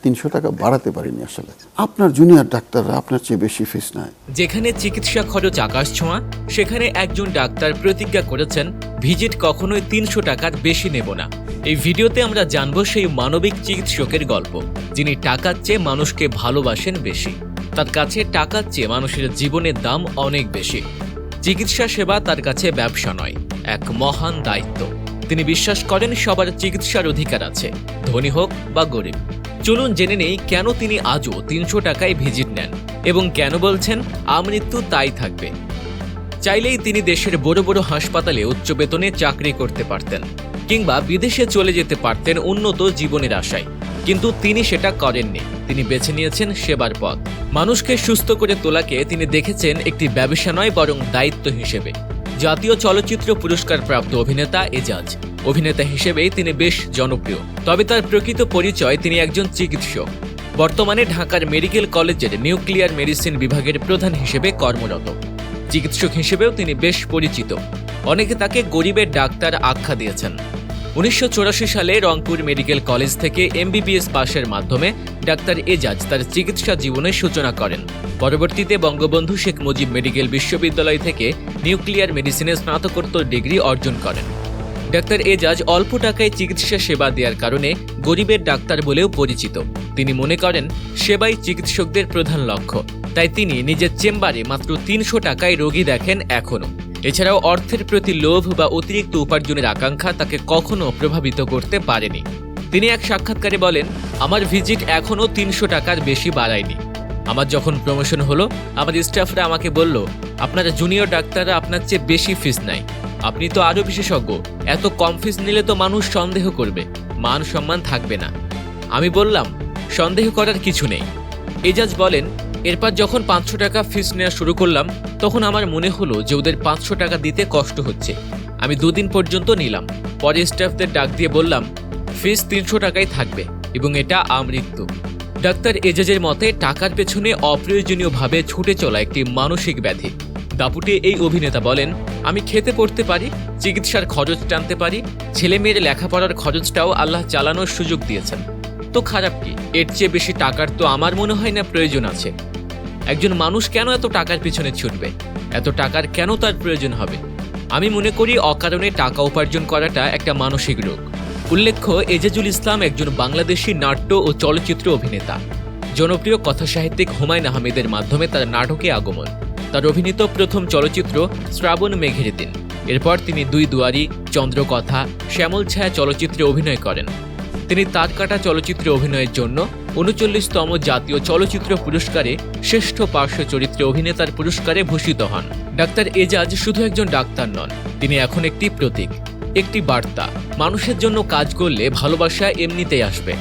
300 টাকা বাড়াতে পারিনি আসলে। আপনার জুনিয়র ডাক্তাররা আপনার চেয়ে বেশি ফিস নেয়। যেখানে চিকিৎসা খরচ আকাশ ছোঁয়া, সেখানে একজন ডাক্তার প্রতিজ্ঞা করেছেন ভিজিট কখনোই 300 টাকার বেশি নেব না। এই ভিডিওতে আমরা জানবো সেই মানবিক চিকিৎসকের গল্প, যিনি টাকার চেয়ে মানুষকে ভালোবাসেন বেশি। তার কাছে টাকার চেয়ে মানুষের জীবনের দাম অনেক বেশি। চিকিৎসা সেবা তার কাছে ব্যবসা নয়, এক মহান দায়িত্ব। তিনি বিশ্বাস করেন সবার চিকিৎসার অধিকার আছে, ধনী হোক বা গরিব। চলুন জেনে নেই কেন তিনি আজও 300 টাকায় ভিজিট নেন এবং কেন বলছেন আমৃত্যু তাই থাকবে। চাইলেই তিনি দেশের বড় বড় হাসপাতালে উচ্চ বেতনে চাকরি করতে পারতেন, কিংবা বিদেশে চলে যেতে পারতেন উন্নত জীবনের আশায়, কিন্তু তিনি সেটা করেননি। তিনি বেছে নিয়েছেন সেবার পথ। মানুষকে সুস্থ করে তোলাকে তিনি দেখেছেন একটি ব্যবসা নয়, বরং দায়িত্ব হিসেবে। জাতীয় চলচ্চিত্র পুরস্কার প্রাপ্ত অভিনেতা এজাজ। অভিনেতা হিসেবেই তিনি বেশ জনপ্রিয়, তবে তার প্রকৃত পরিচয় তিনি একজন চিকিৎসক। বর্তমানে ঢাকার মেডিকেল কলেজের নিউক্লিয়ার মেডিসিন বিভাগের প্রধান হিসেবে কর্মরত। চিকিৎসক হিসেবেও তিনি বেশ পরিচিত। অনেকে তাকে গরিবের ডাক্তার আখ্যা দিয়েছেন। 1984 সালে রংপুর মেডিকেল কলেজ থেকে MBBS পাশের মাধ্যমে ডাক্তার এজাজ তার চিকিৎসা জীবনের সূচনা করেন। পরবর্তীতে বঙ্গবন্ধু শেখ মুজিব মেডিকেল বিশ্ববিদ্যালয় থেকে নিউক্লিয়ার মেডিসিনে স্নাতকোত্তর ডিগ্রি অর্জন করেন। ডাক্তার এজাজ অল্প টাকায় চিকিৎসা সেবা দেওয়ার কারণে গরিবের ডাক্তার বলেও পরিচিত। তিনি মনে করেন সেবাই চিকিৎসকদের প্রধান লক্ষ্য, তাই তিনি নিজের চেম্বারে মাত্র 300 টাকায় রোগী দেখেন এখনও। এছাড়াও অর্থের প্রতি লোভ বা অতিরিক্ত উপার্জনের আকাঙ্ক্ষা তাকে কখনো প্রভাবিত করতে পারেনি। তিনি এক সাক্ষাৎকারে বলেন, আমার ভিজিট এখনও 300 টাকার বেশি বাড়ায়নি। আমার যখন প্রমোশন হলো, আমার স্টাফরা আমাকে বলল, আপনার জুনিয়র ডাক্তাররা আপনার চেয়ে বেশি ফিস নেয়, আপনি তো আরও বিশেষজ্ঞ, এত কম ফিস নিলে তো মানুষ সন্দেহ করবে, মান সম্মান থাকবে না। আমি বললাম, সন্দেহ করার কিছু নেই। এজাজ বলেন, এরপর যখন 500 টাকা ফিস নেওয়া শুরু করলাম, তখন আমার মনে হলো যে ওদের 500 টাকা দিতে কষ্ট হচ্ছে। আমি 2 দিন পর্যন্ত নিলাম। পরে স্টাফদের ডাক দিয়ে বললাম, ফিস 300 টাকাই থাকবে এবং এটা আমৃত্যু। ডাক্তার এজাজের মতে টাকার পেছনে অপ্রয়োজনীয়ভাবে ছুটে চলা একটি মানসিক ব্যাধি। দাপুটে এই অভিনেতা বলেন, আমি খেতে পড়তে পারি, চিকিৎসার খরচ টানতে পারি, ছেলে মেয়ের লেখাপড়ার খরচটাও আল্লাহ চালানোর সুযোগ দিয়েছেন, তো খারাপ কি? এর চেয়ে বেশি টাকার তো আমার মনে হয় না প্রয়োজন আছে। একজন মানুষ কেন এত টাকার পিছনে ছুটবে? এত টাকার কেন তার প্রয়োজন হবে? আমি মনে করি অকারণে টাকা উপার্জন করাটা একটা মানসিক রোগ। উল্লেখ্য, এজাজুল ইসলাম একজন বাংলাদেশি নাট্য ও চলচ্চিত্র অভিনেতা। জনপ্রিয় কথাসাহিত্যিক হুমায়ুন আহমেদের মাধ্যমে তার নাটকে আগমন। তার অভিনীত প্রথম চলচ্চিত্র শ্রাবণ মেঘের দিন। এরপর তিনি 2 দুয়ারি, চন্দ্রকথা, শ্যামল ছায়া চলচ্চিত্রে অভিনয় করেন। তিনি তার কাটা চলচ্চিত্রে অভিনয়ের জন্য 39তম জাতীয় চলচ্চিত্র পুরস্কারে শ্রেষ্ঠ পার্শ্ব চরিত্রে অভিনেতার পুরস্কারে ভূষিত হন। ডাক্তার এজাজ শুধু একজন ডাক্তার নন, তিনি এখন একটি প্রতীক, একটি বার্তা। মানুষের জন্য কাজ করলে ভালোবাসা এমনিতেই আসবে।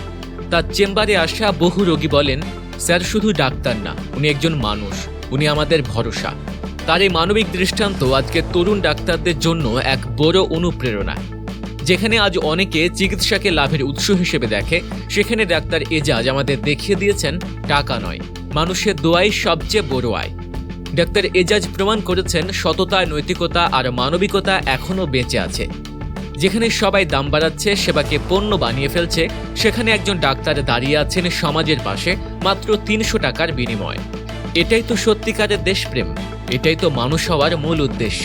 তার চেম্বারে আসা বহু রোগী বলেন, স্যার শুধু ডাক্তার না, উনি একজন মানুষ, উনি আমাদের ভরসা। তার এই মানবিক দৃষ্টান্ত আজকে তরুণ ডাক্তারদের জন্য এক বড় অনুপ্রেরণা। যেখানে আজ অনেকে চিকিৎসাকে লাভের উৎস হিসেবে দেখে, সেখানে ডাক্তার এজাজ আমাদের দেখিয়ে দিয়েছেন টাকা নয়, মানুষের দোয়াই সবচেয়ে বড় আয়। ডাক্তার এজাজ প্রমাণ করেছেন সততা, নৈতিকতা আর মানবিকতা এখনও বেঁচে আছে। যেখানে সবাই দাম বাড়াচ্ছে, সেবাকে পণ্য বানিয়ে ফেলছে, সেখানে একজন ডাক্তার দাঁড়িয়ে আছেন সমাজের পাশে মাত্র 300 টাকার বিনিময়ে। এটাই তো সত্যিকারের দেশপ্রেম, এটাই তো মানুষ হওয়ার মূল উদ্দেশ্য।